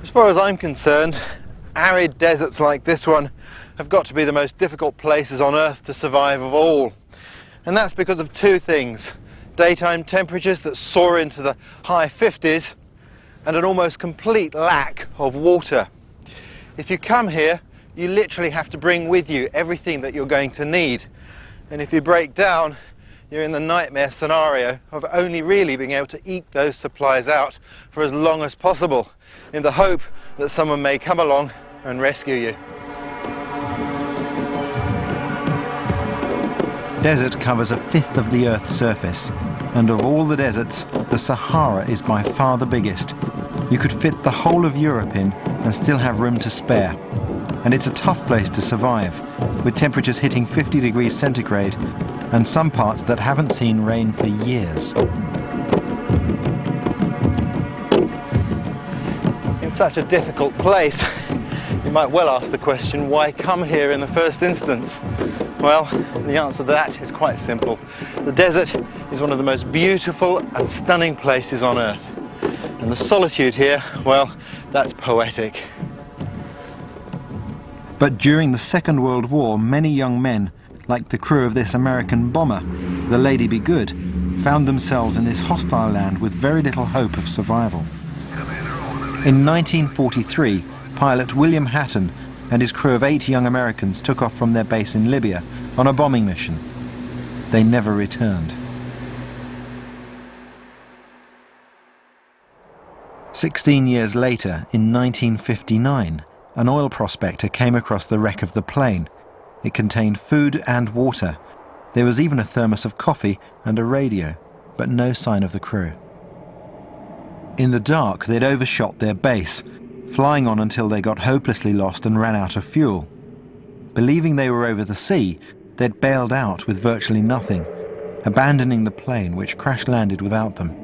As far as I'm concerned, arid deserts like this one have got to be the most difficult places on Earth to survive of all. And that's because of two things: daytime temperatures that soar into the high 50s and an almost complete lack of water. If you come here, you literally have to bring with you everything that you're going to need. And if you break down, you're in the nightmare scenario of only really being able to eke those supplies out for as long as possible, in the hope that someone may come along and rescue you. Desert covers a fifth of the Earth's surface, and of all the deserts, the Sahara is by far the biggest. You could fit the whole of Europe in and still have room to spare. And it's a tough place to survive, with temperatures hitting 50 degrees centigrade and some parts that haven't seen rain for years. In such a difficult place, you might well ask the question, why come here in the first instance? Well, the answer to that is quite simple. The desert is one of the most beautiful and stunning places on Earth. And the solitude here, well, that's poetic. But during the Second World War, many young men, like the crew of this American bomber, the Lady Be Good, found themselves in this hostile land with very little hope of survival. In 1943, pilot William Hatton and his crew of 8 young Americans took off from their base in Libya on a bombing mission. They never returned. 16 years later, in 1959, an oil prospector came across the wreck of the plane. It contained food and water. There was even a thermos of coffee and a radio, but no sign of the crew. In the dark, they'd overshot their base, flying on until they got hopelessly lost and ran out of fuel. Believing they were over the sea, they'd bailed out with virtually nothing, abandoning the plane, which crash-landed without them.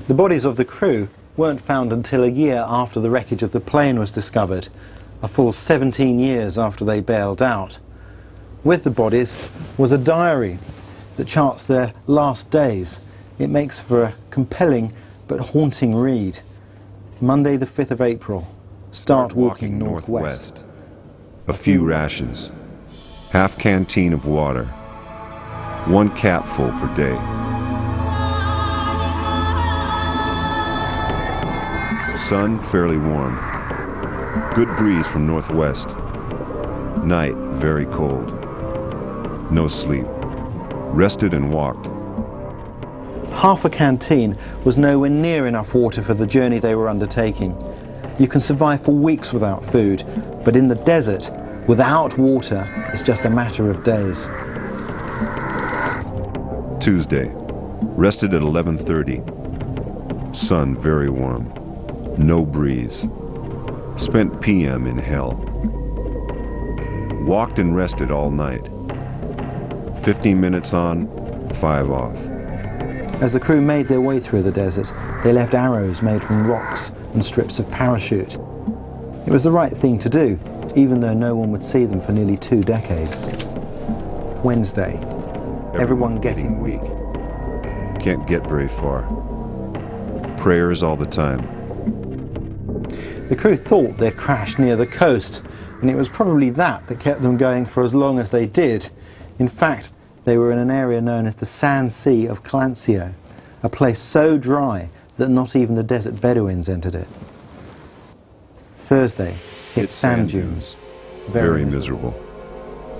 The bodies of the crew weren't found until a year after the wreckage of the plane was discovered, a full 17 years after they bailed out. With the bodies was a diary that charts their last days. It makes for a compelling but haunting read. Monday the 5th of April. Start walking northwest. A few rations. Half canteen of water. 1 capful per day. Sun fairly warm. Good breeze from northwest. Night very cold. No sleep. Rested and walked. Half a canteen was nowhere near enough water for the journey they were undertaking. You can survive for weeks without food, but in the desert, without water, it's just a matter of days. Tuesday. Rested at 11:30. Sun very warm. No breeze. Spent PM in hell. Walked and rested all night. 15 minutes on, 5 off. As the crew made their way through the desert, they left arrows made from rocks and strips of parachute. It was the right thing to do, even though no one would see them for nearly 2 decades. Wednesday. Everyone getting weak. Can't get very far. Prayers all the time. The crew thought they'd crashed near the coast, and it was probably that kept them going for as long as they did. In fact, they were in an area known as the Sand Sea of Calancio, a place so dry that not even the desert Bedouins entered it. Thursday, hit sand dunes. Very miserable.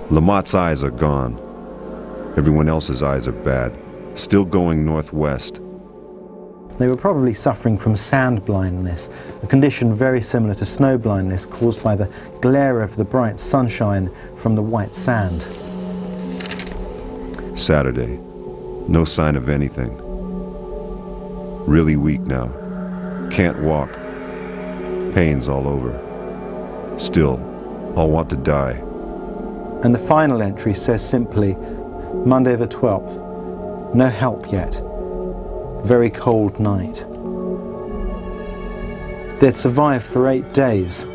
Lamott's eyes are gone. Everyone else's eyes are bad. Still going northwest. They were probably suffering from sand blindness, a condition very similar to snow blindness caused by the glare of the bright sunshine from the white sand. Saturday. No sign of anything. Really weak now. Can't walk. Pains all over. Still, I'll want to die. And the final entry says simply, Monday the 12th. No help yet. Very cold night. They'd survived for 8 days,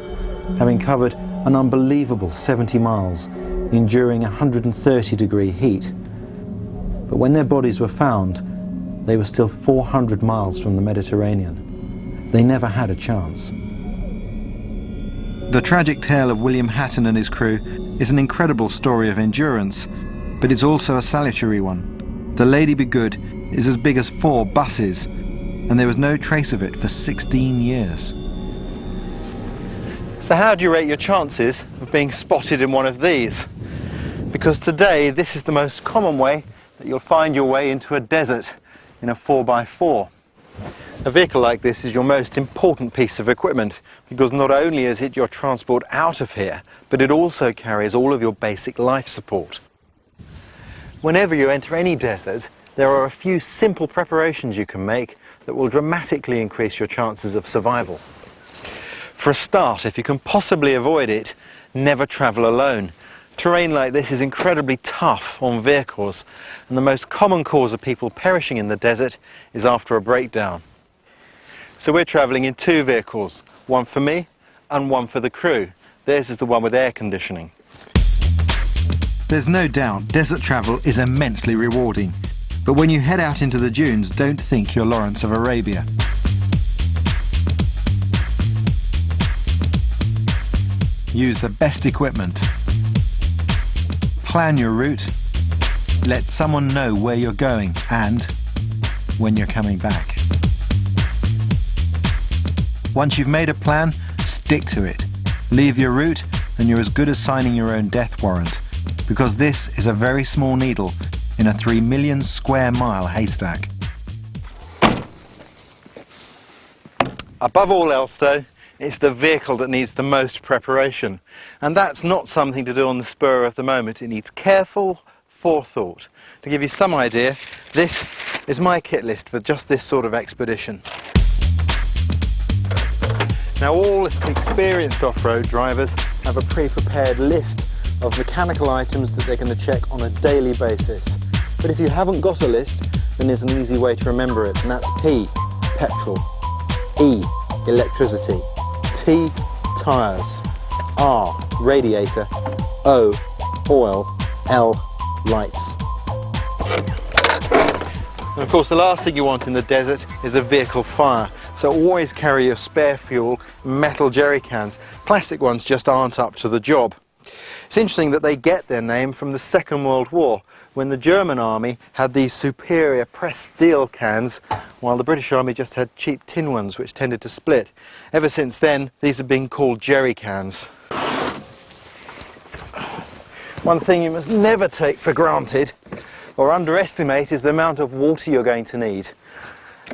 having covered an unbelievable 70 miles, enduring 130-degree heat. But when their bodies were found, they were still 400 miles from the Mediterranean. they never had a chance. The tragic tale of William Hatton and his crew is an incredible story of endurance, but it's also a salutary one. The Lady Be Good is as big as 4 buses, and there was no trace of it for 16 years. So how do you rate your chances of being spotted in one of these? Because today this is the most common way that you'll find your way into a desert in a 4x4. A vehicle like this is your most important piece of equipment because not only is it your transport out of here, but it also carries all of your basic life support. Whenever you enter any desert, there are a few simple preparations you can make that will dramatically increase your chances of survival. For a start, if you can possibly avoid it, never travel alone. Terrain like this is incredibly tough on vehicles, and the most common cause of people perishing in the desert is after a breakdown. So we're travelling in 2 vehicles, one for me and one for the crew. Theirs is the one with air conditioning. There's no doubt desert travel is immensely rewarding, but when you head out into the dunes, don't think you're Lawrence of Arabia. Use the best equipment. Plan your route. Let someone know where you're going and when you're coming back. Once you've made a plan, stick to it. Leave your route and you're as good as signing your own death warrant, because this is a very small needle in a 3 million square mile haystack. Above all else though, it's the vehicle that needs the most preparation. And that's not something to do on the spur of the moment. It needs careful forethought. To give you some idea, this is my kit list for just this sort of expedition. Now all experienced off-road drivers have a pre-prepared list of mechanical items that they're going to check on a daily basis. But if you haven't got a list, then there's an easy way to remember it, and that's P, petrol, E, electricity, T, tyres, R, radiator, O, oil, L, lights. And of course the last thing you want in the desert is a vehicle fire, so always carry your spare fuel, metal jerry cans. Plastic ones just aren't up to the job. It's interesting that they get their name from the Second World War, when the German army had these superior pressed steel cans, while the British army just had cheap tin ones which tended to split. Ever since then, these have been called jerry cans. One thing you must never take for granted or underestimate is the amount of water you're going to need.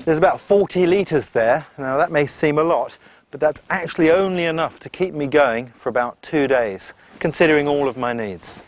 There's about 40 litres there. Now that may seem a lot, but that's actually only enough to keep me going for about 2 days, considering all of my needs.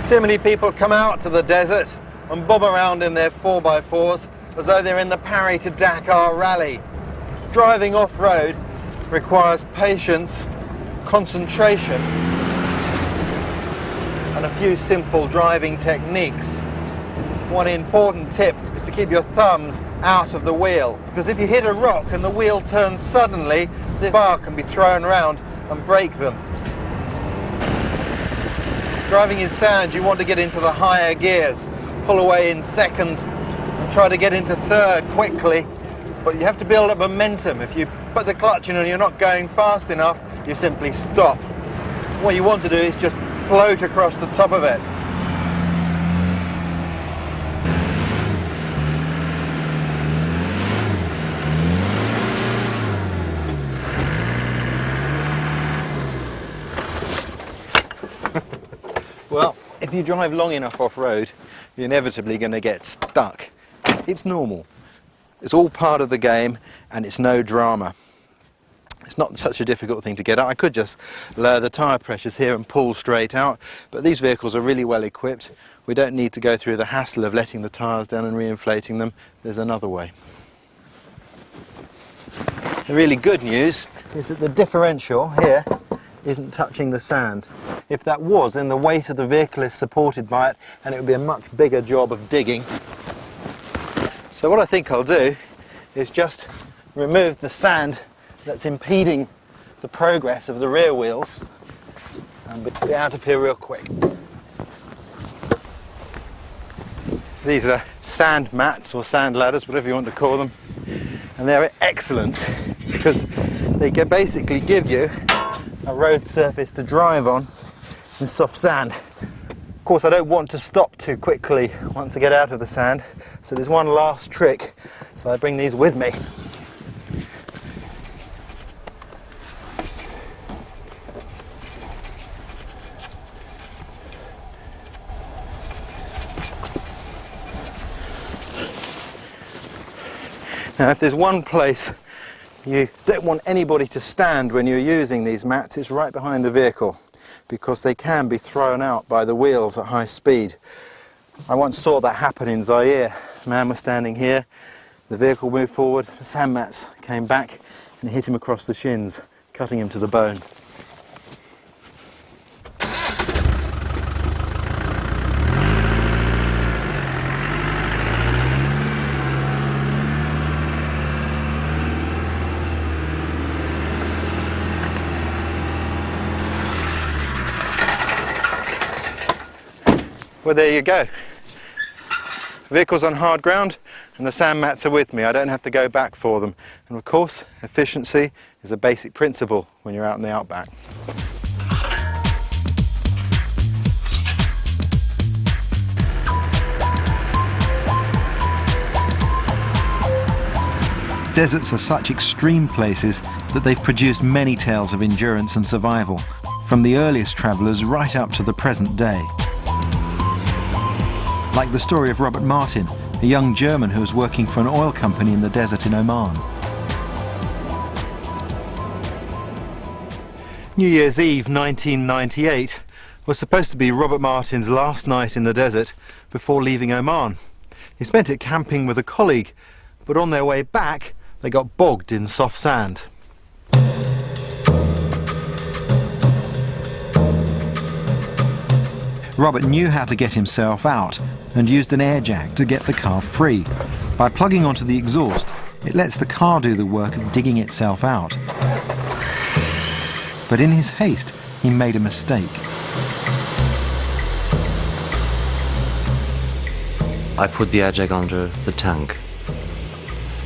Too many people come out to the desert and bob around in their 4x4s as though they're in the Paris to Dakar rally. Driving off-road requires patience, concentration, and a few simple driving techniques. One important tip is to keep your thumbs out of the wheel, because if you hit a rock and the wheel turns suddenly, the bar can be thrown around and break them. Driving in sand, you want to get into the higher gears, pull away in second and try to get into third quickly, but you have to build up momentum. If you put the clutch in and you're not going fast enough, you simply stop. What you want to do is just float across the top of it. Well, if you drive long enough off-road, you're inevitably going to get stuck. It's normal. It's all part of the game, and it's no drama. It's not such a difficult thing to get out. I could just lower the tyre pressures here and pull straight out, but these vehicles are really well equipped. We don't need to go through the hassle of letting the tyres down and re-inflating them. There's another way. The really good news is that the differential here isn't touching the sand. If that was, then the weight of the vehicle is supported by it, and it would be a much bigger job of digging. So what I think I'll do is just remove the sand that's impeding the progress of the rear wheels and be out of here real quick. These are sand mats or sand ladders, whatever you want to call them, and they're excellent because they can basically give you a road surface to drive on in soft sand. Of course, I don't want to stop too quickly once I get out of the sand, so there's one last trick, so I bring these with me. Now, if there's one place you don't want anybody to stand when you're using these mats, it's right behind the vehicle, because they can be thrown out by the wheels at high speed. I once saw that happen in Zaire. A man was standing here, the vehicle moved forward, the sand mats came back and hit him across the shins, cutting him to the bone. Well, there you go. The vehicle's on hard ground and the sand mats are with me. I don't have to go back for them. And of course, efficiency is a basic principle when you're out in the outback. Deserts are such extreme places that they've produced many tales of endurance and survival, from the earliest travellers right up to the present day. Like the story of Robert Martin, a young German who was working for an oil company in the desert in Oman. New Year's Eve 1998 was supposed to be Robert Martin's last night in the desert before leaving Oman. He spent it camping with a colleague, but on their way back they got bogged in soft sand. Robert knew how to get himself out and used an air jack to get the car free. By plugging onto the exhaust, it lets the car do the work of digging itself out. But in his haste, he made a mistake. I put the air jack under the tank,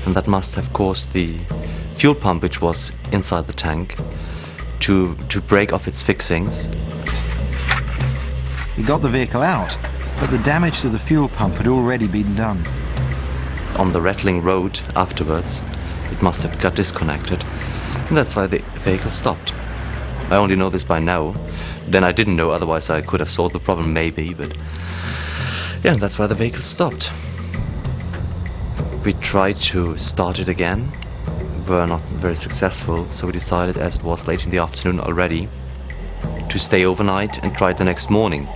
and that must have caused the fuel pump, which was inside the tank, to break off its fixings. He got the vehicle out, but the damage to the fuel pump had already been done. On the rattling road afterwards, it must have got disconnected, and that's why the vehicle stopped. I only know this by now. Then I didn't know, otherwise I could have solved the problem maybe, but yeah, that's why the vehicle stopped. We tried to start it again, were not very successful, so we decided, as it was late in the afternoon already, to stay overnight and try it the next morning.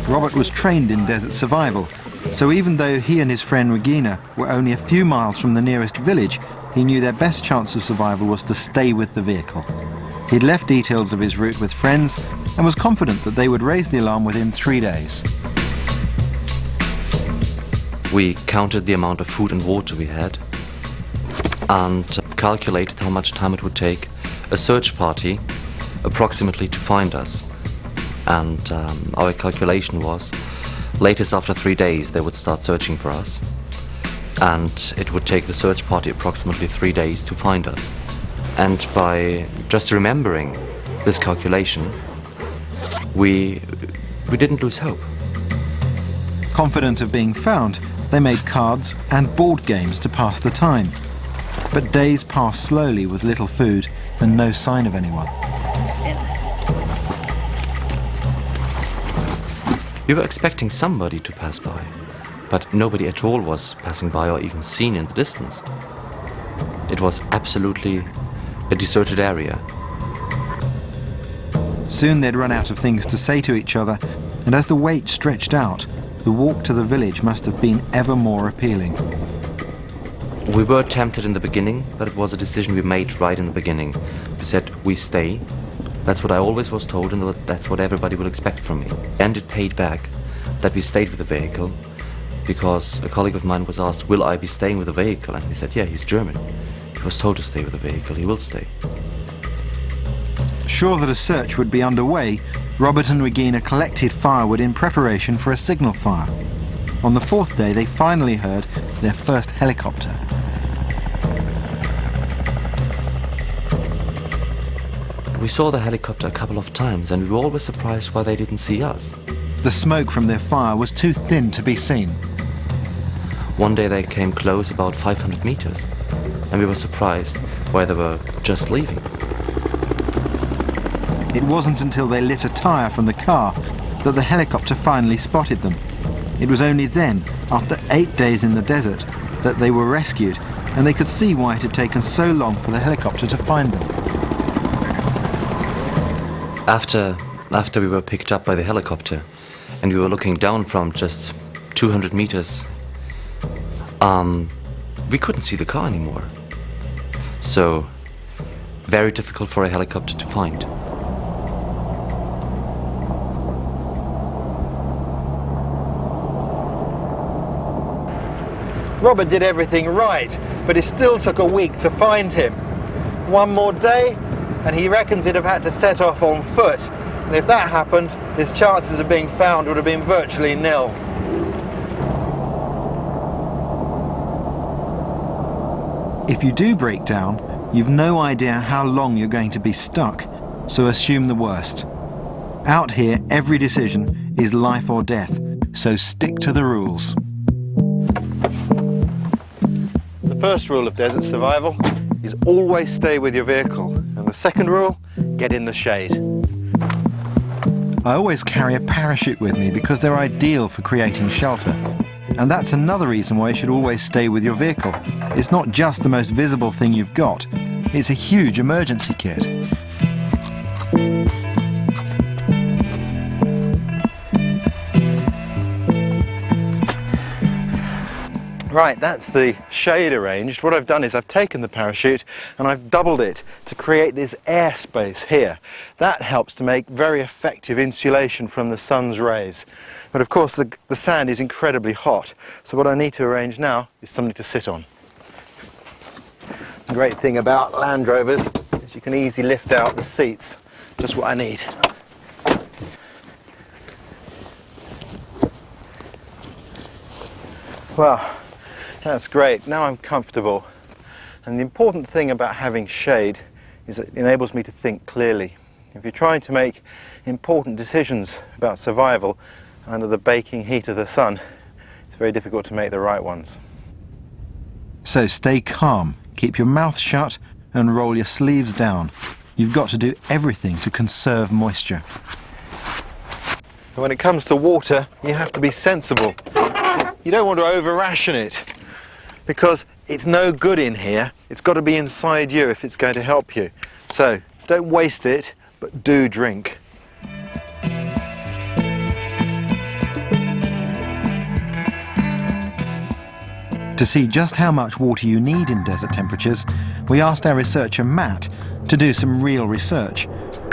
Robert was trained in desert survival, so even though he and his friend Regina were only a few miles from the nearest village, he knew their best chance of survival was to stay with the vehicle. He'd left details of his route with friends and was confident that they would raise the alarm within 3 days. We counted the amount of food and water we had and calculated how much time it would take a search party approximately to find us. And our calculation was, latest after 3 days they would start searching for us, and it would take the search party approximately 3 days to find us. And by just remembering this calculation, we didn't lose hope. Confident of being found, they made cards and board games to pass the time. But days passed slowly with little food and no sign of anyone. We were expecting somebody to pass by, but nobody at all was passing by or even seen in the distance. It was absolutely a deserted area. Soon they'd run out of things to say to each other, and as the wait stretched out, the walk to the village must have been ever more appealing. We were tempted in the beginning, but it was a decision we made right in the beginning. We said, we stay. That's what I always was told, and that's what everybody will expect from me. And it paid back that we stayed with the vehicle, because a colleague of mine was asked, will I be staying with the vehicle? And he said, yeah, he's German. He was told to stay with the vehicle, he will stay. Sure that a search would be underway, Robert and Regina collected firewood in preparation for a signal fire. On the fourth day, they finally heard their first helicopter. We saw the helicopter a couple of times, and we were always surprised why they didn't see us. The smoke from their fire was too thin to be seen. One day they came close, about 500 meters, and we were surprised why they were just leaving. It wasn't until they lit a tyre from the car that the helicopter finally spotted them. It was only then, after 8 days in the desert, that they were rescued, and they could see why it had taken so long for the helicopter to find them. After we were picked up by the helicopter, and we were looking down from just 200 meters, we couldn't see the car anymore. So, very difficult for a helicopter to find. Robert did everything right, but it still took a week to find him. One more day, and he reckons he'd have had to set off on foot. And if that happened, his chances of being found would have been virtually nil. If you do break down, you've no idea how long you're going to be stuck, so assume the worst. Out here, every decision is life or death, so stick to the rules. The first rule of desert survival is always stay with your vehicle. And the second rule, get in the shade. I always carry a parachute with me because they're ideal for creating shelter. And that's another reason why you should always stay with your vehicle. It's not just the most visible thing you've got, it's a huge emergency kit. Right, that's the shade arranged. What I've done is I've taken the parachute and I've doubled it to create this airspace here. That helps to make very effective insulation from the sun's rays. But of course the sand is incredibly hot, so what I need to arrange now is something to sit on. The great thing about Land Rovers is you can easily lift out the seats, just what I need. Well, that's great. Now I'm comfortable. And the important thing about having shade is that it enables me to think clearly. If you're trying to make important decisions about survival under the baking heat of the sun, it's very difficult to make the right ones. So stay calm, keep your mouth shut and roll your sleeves down. You've got to do everything to conserve moisture. And when it comes to water, you have to be sensible. You don't want to over-ration it, because it's no good in here. It's got to be inside you if it's going to help you. So don't waste it, but do drink. To see just how much water you need in desert temperatures, we asked our researcher Matt to do some real research.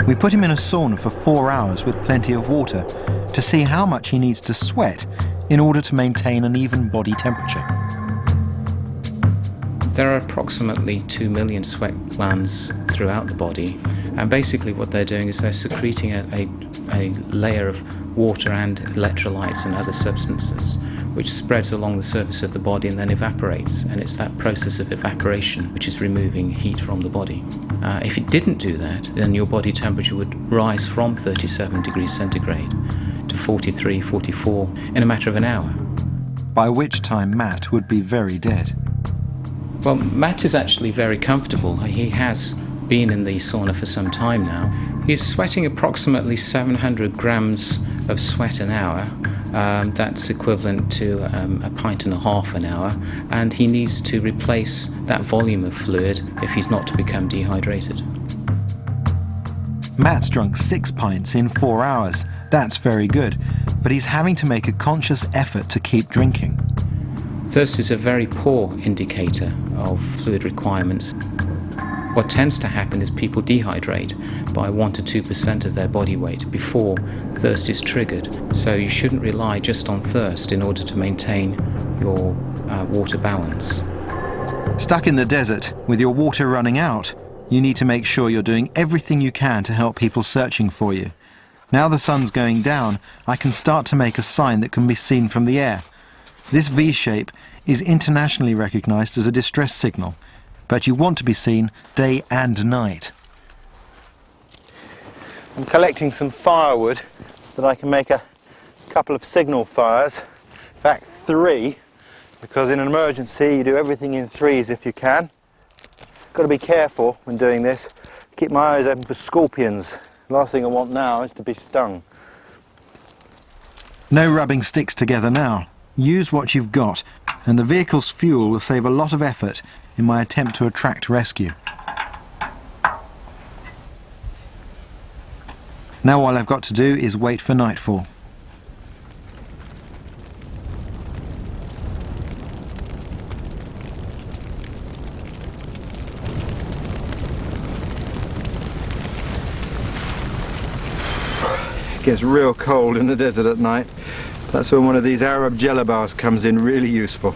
We put him in a sauna for 4 hours with plenty of water to see how much he needs to sweat in order to maintain an even body temperature. There are approximately 2 million sweat glands throughout the body, and basically what they're doing is they're secreting a layer of water and electrolytes and other substances, which spreads along the surface of the body and then evaporates, and it's that process of evaporation which is removing heat from the body. If it didn't do that, then your body temperature would rise from 37 degrees centigrade to 43, 44 in a matter of an hour. By which time Matt would be very dead. Well, Matt is actually very comfortable. He has been in the sauna for some time now. He's sweating approximately 700 grams of sweat an hour. That's equivalent to a pint and a half an hour, and he needs to replace that volume of fluid if he's not to become dehydrated. Matt's drunk 6 pints in 4 hours. That's very good, but he's having to make a conscious effort to keep drinking. Thirst is a very poor indicator of fluid requirements. What tends to happen is people dehydrate by 1 to 2% of their body weight before thirst is triggered. So you shouldn't rely just on thirst in order to maintain your water balance. Stuck in the desert with your water running out, you need to make sure you're doing everything you can to help people searching for you. Now the sun's going down, I can start to make a sign that can be seen from the air. This V shape is internationally recognized as a distress signal, but you want to be seen day and night. I'm collecting some firewood so that I can make a couple of signal fires, in fact 3, because in an emergency you do everything in 3s if you can. Got to be careful when doing this, keep my eyes open for scorpions. Last thing I want now is to be stung. No rubbing sticks together now. Use what you've got, and the vehicle's fuel will save a lot of effort in my attempt to attract rescue. Now all I've got to do is wait for nightfall. It gets real cold in the desert at night. That's when one of these Arab jello bars comes in really useful.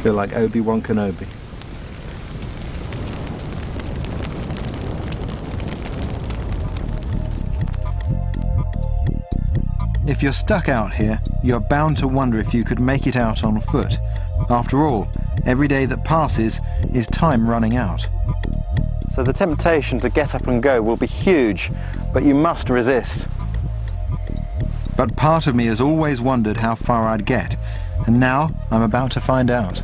Feel like Obi-Wan Kenobi. If you're stuck out here, you're bound to wonder if you could make it out on foot. After all, every day that passes is time running out. So the temptation to get up and go will be huge, but you must resist. But part of me has always wondered how far I'd get, and now I'm about to find out.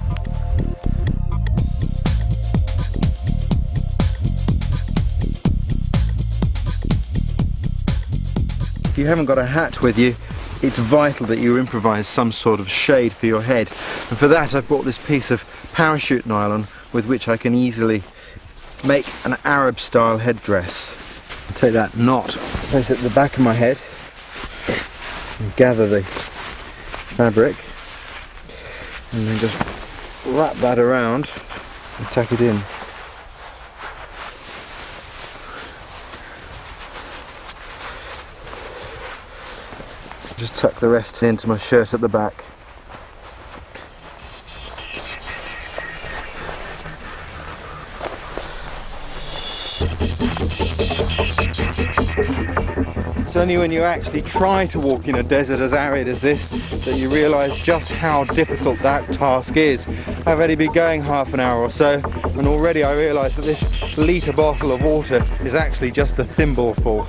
If you haven't got a hat with you, it's vital that you improvise some sort of shade for your head. And for that I've bought this piece of parachute nylon with which I can easily make an Arab-style headdress. I'll take that knot, place it at the back of my head, and gather the fabric, and then just wrap that around and tuck it in. Just tuck the rest into my shirt at the back. It's only when you actually try to walk in a desert as arid as this that you realise just how difficult that task is. I've only been going half an hour or so, and already I realise that this litre bottle of water is actually just a thimbleful.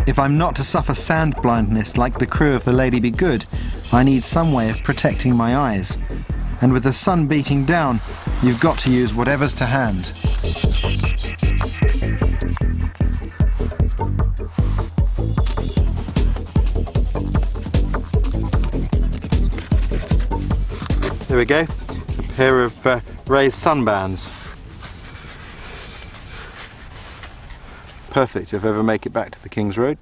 If I'm not to suffer sand blindness like the crew of the Lady Be Good, I need some way of protecting my eyes. And with the sun beating down, you've got to use whatever's to hand. There we go, a pair of raised sunbands. Perfect if I ever make it back to the King's Road.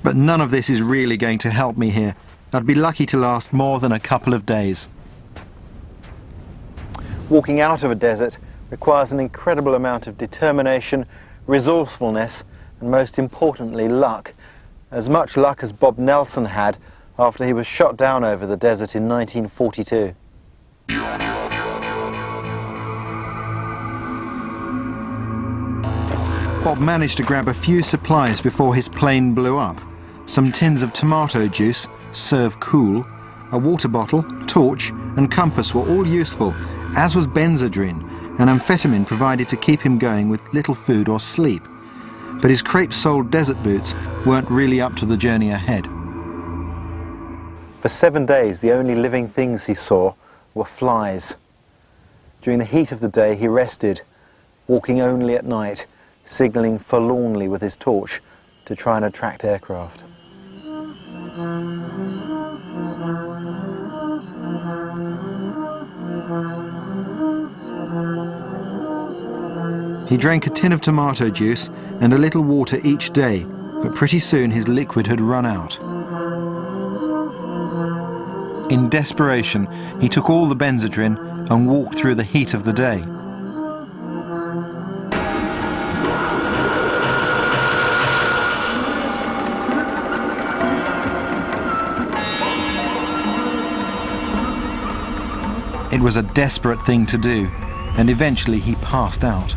But none of this is really going to help me here. I'd be lucky to last more than a couple of days. Walking out of a desert requires an incredible amount of determination, resourcefulness, and most importantly, luck. As much luck as Bob Nelson had after he was shot down over the desert in 1942. Bob managed to grab a few supplies before his plane blew up. Some tins of tomato juice, serve cool, a water bottle, torch and compass were all useful, as was Benzedrine, an amphetamine provided to keep him going with little food or sleep. But his crepe-soled desert boots weren't really up to the journey ahead. For 7 days, the only living things he saw were flies. During the heat of the day, he rested, walking only at night, signalling forlornly with his torch to try and attract aircraft. He drank a tin of tomato juice and a little water each day, but pretty soon his liquid had run out. In desperation, he took all the Benzedrine and walked through the heat of the day. It was a desperate thing to do, and eventually he passed out.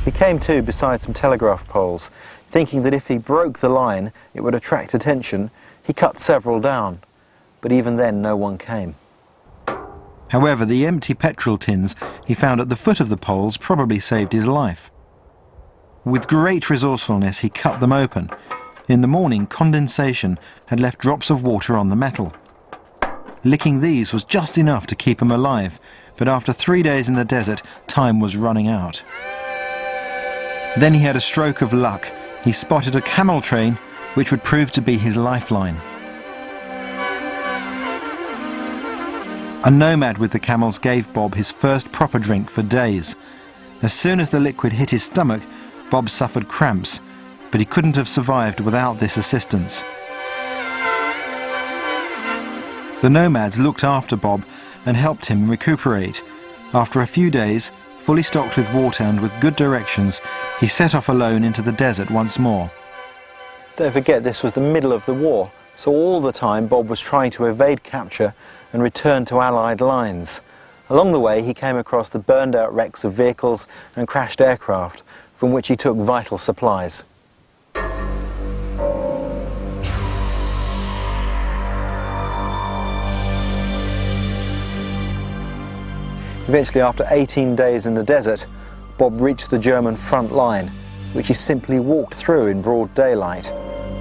He came to beside some telegraph poles, thinking that if he broke the line it would attract attention. He cut several down, but even then no one came. However, the empty petrol tins he found at the foot of the poles probably saved his life. With great resourcefulness he cut them open. In the morning, condensation had left drops of water on the metal. Licking these was just enough to keep him alive, but after 3 days in the desert, time was running out. Then he had a stroke of luck. He spotted a camel train, which would prove to be his lifeline. A nomad with the camels gave Bob his first proper drink for days. As soon as the liquid hit his stomach, Bob suffered cramps, but he couldn't have survived without this assistance. The nomads looked after Bob and helped him recuperate. After a few days, fully stocked with water and with good directions, he set off alone into the desert once more. Don't forget, this was the middle of the war, so all the time Bob was trying to evade capture and return to Allied lines. Along the way, he came across the burned-out wrecks of vehicles and crashed aircraft, from which he took vital supplies. Eventually, after 18 days in the desert, Bob reached the German front line, which he simply walked through in broad daylight.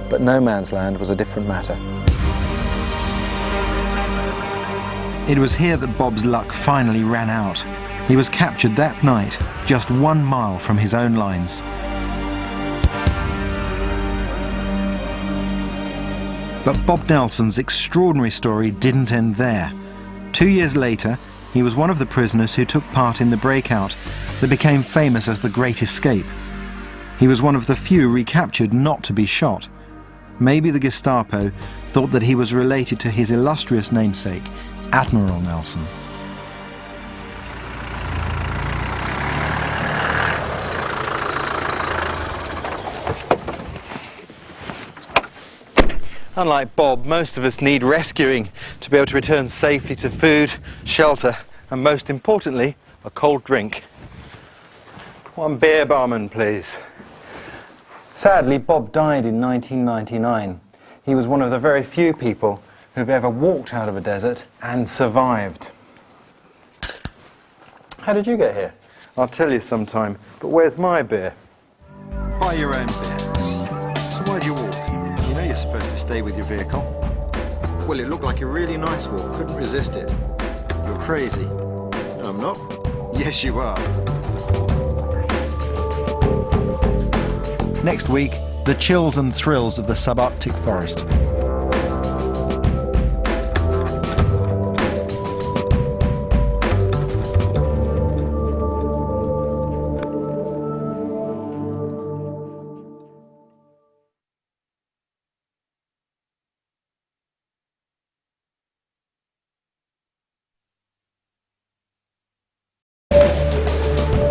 But no man's land was a different matter. It was here that Bob's luck finally ran out. He was captured that night, just 1 mile from his own lines. But Bob Nelson's extraordinary story didn't end there. 2 years later, he was one of the prisoners who took part in the breakout that became famous as the Great Escape. He was one of the few recaptured not to be shot. Maybe the Gestapo thought that he was related to his illustrious namesake, Admiral Nelson. Unlike Bob, most of us need rescuing to be able to return safely to food, shelter, and most importantly, a cold drink. 1 beer, barman, please. Sadly, Bob died in 1999. He was one of the very few people who've ever walked out of a desert and survived. How did you get here? I'll tell you sometime, but where's my beer? Buy your own beer. So why'd you walk? You know you're supposed to stay with your vehicle. Well, it looked like a really nice walk. Couldn't resist it. You're crazy. No, I'm not. Yes, you are. Next week, the chills and thrills of the subarctic forest.